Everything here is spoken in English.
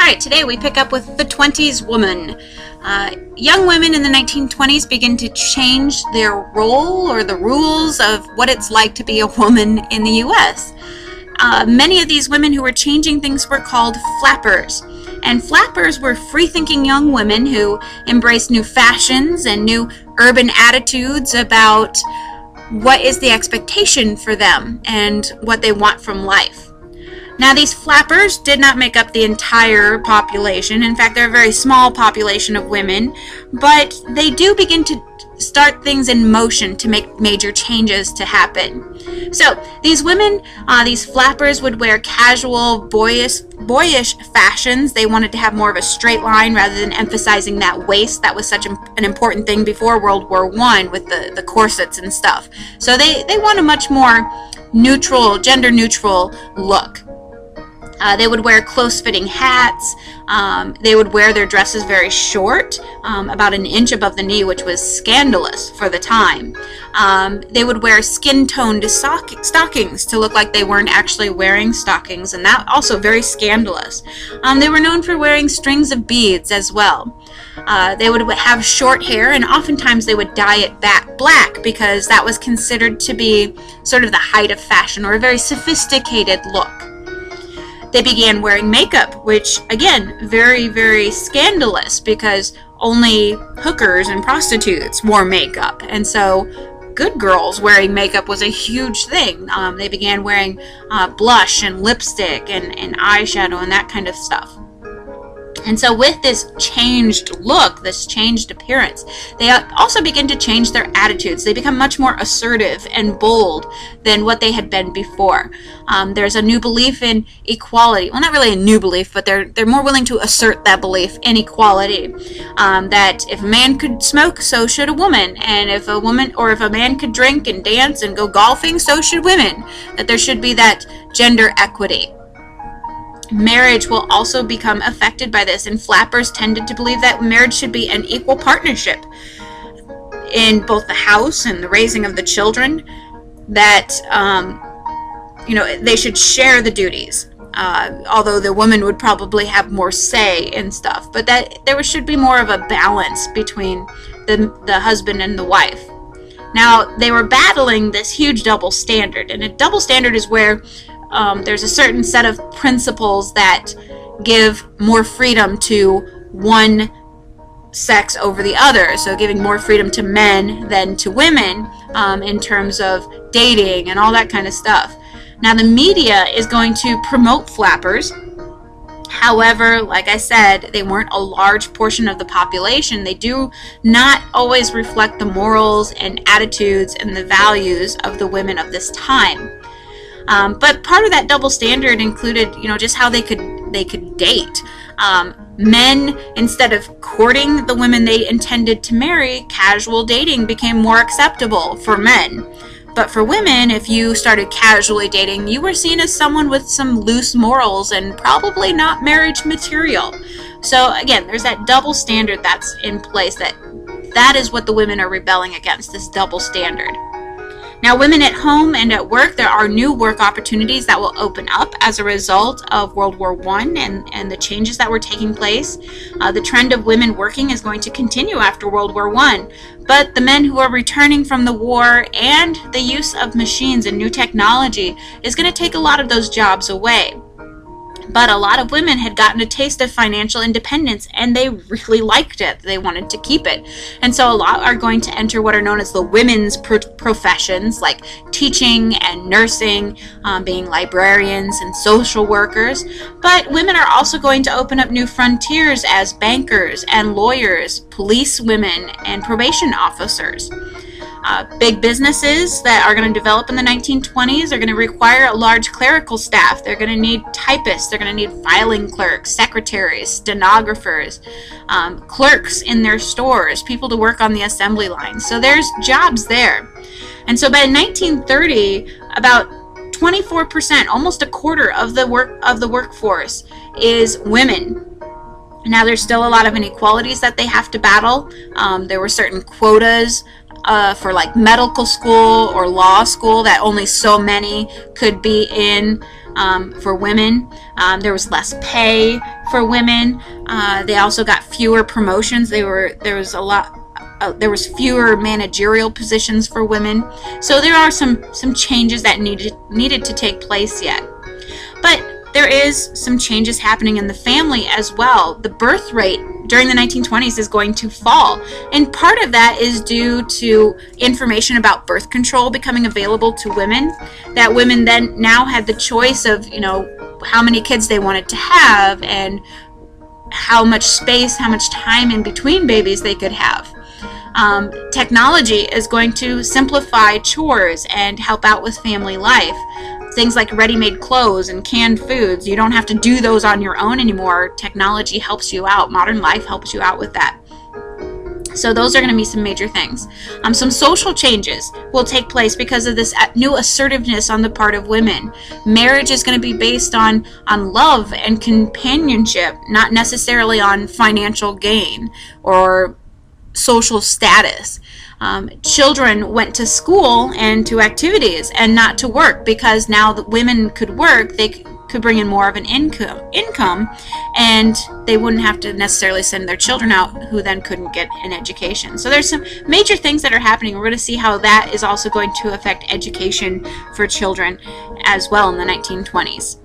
right, today we pick up with the Twenties Woman. Young women in the 1920s begin to change their role or the rules of what it's like to be a woman in the U.S. Many of these women who were changing things were called flappers. And flappers were free-thinking young women who embraced new fashions and new urban attitudes about what is the expectation for them and what they want from life. Now, these flappers did not make up the entire population. In fact, they're a very small population of women, but they do begin to start things in motion to make major changes to happen. So, these women, these flappers would wear casual, boyish fashions. They wanted to have more of a straight line rather than emphasizing that waist. That was such an important thing before World War I with the corsets and stuff. So they want a much more neutral, gender-neutral look. They would wear close-fitting hats. They would wear their dresses very short, about an inch above the knee, which was scandalous for the time. They would wear skin-toned stockings to look like they weren't actually wearing stockings, and that also very scandalous. They were known for wearing strings of beads as well. They would have short hair, and oftentimes they would dye it black because that was considered to be sort of the height of fashion or a very sophisticated look. They began wearing makeup, which, again, very, very scandalous because only hookers and prostitutes wore makeup. And so good girls wearing makeup was a huge thing. They began wearing blush and lipstick and eyeshadow and that kind of stuff. And so with this changed look, this changed appearance, they also begin to change their attitudes. They become much more assertive and bold than what they had been before. There's a new belief in equality. Well, not really a new belief, but they're more willing to assert that belief in equality. That if a man could smoke, so should a woman. And if a man could drink and dance and go golfing, so should women. That there should be that gender equity. Marriage will also become affected by this, and flappers tended to believe that marriage should be an equal partnership in both the house and the raising of the children, that they should share the duties, although the woman would probably have more say in stuff, but that there should be more of a balance between the husband and the wife. Now, they were battling this huge double standard, and a double standard is where there's a certain set of principles that give more freedom to one sex over the other. So giving more freedom to men than to women in terms of dating and all that kind of stuff. Now, the media is going to promote flappers. However, like I said, they weren't a large portion of the population. They do not always reflect the morals and attitudes and the values of the women of this time. But part of that double standard included, just how they could date. Men, instead of courting the women they intended to marry, casual dating became more acceptable for men. But for women, if you started casually dating, you were seen as someone with some loose morals and probably not marriage material. So again, there's that double standard that's in place. That is what the women are rebelling against, this double standard. Now, women at home and at work, there are new work opportunities that will open up as a result of World War I and the changes that were taking place. The trend of women working is going to continue after World War I, but the men who are returning from the war and the use of machines and new technology is going to take a lot of those jobs away. But a lot of women had gotten a taste of financial independence, and they really liked it. They wanted to keep it. And so a lot are going to enter what are known as the women's professions, like teaching and nursing, being librarians and social workers. But women are also going to open up new frontiers as bankers and lawyers, police women, and probation officers. Big businesses that are going to develop in the 1920s are going to require a large clerical staff. They're going to need typists. They're going to need filing clerks, secretaries, stenographers, clerks in their stores, people to work on the assembly line. So there's jobs there. And so by 1930, about 24%, almost a quarter of the workforce is women. Now, there's still a lot of inequalities that they have to battle. There were certain quotas for like medical school or law school that only so many could be in for women. There was less pay for women. They also got fewer promotions. There was fewer managerial positions for women. So there are some changes that needed to take place yet. But there is some changes happening in the family as well. The birth rate during the 1920s is going to fall. And part of that is due to information about birth control becoming available to women, that women then now had the choice of, how many kids they wanted to have and how much space, how much time in between babies they could have. Technology is going to simplify chores and help out with family life. Things like ready-made clothes and canned foods, you don't have to do those on your own anymore. Technology helps you out. Modern life helps you out with that. So those are going to be some major things. Some social changes will take place because of this new assertiveness on the part of women. Marriage is going to be based on love and companionship, not necessarily on financial gain or social status. Children went to school and to activities and not to work, because now that women could work, they could bring in more of an income, and they wouldn't have to necessarily send their children out who then couldn't get an education. So there's some major things that are happening. We're going to see how that is also going to affect education for children as well in the 1920s.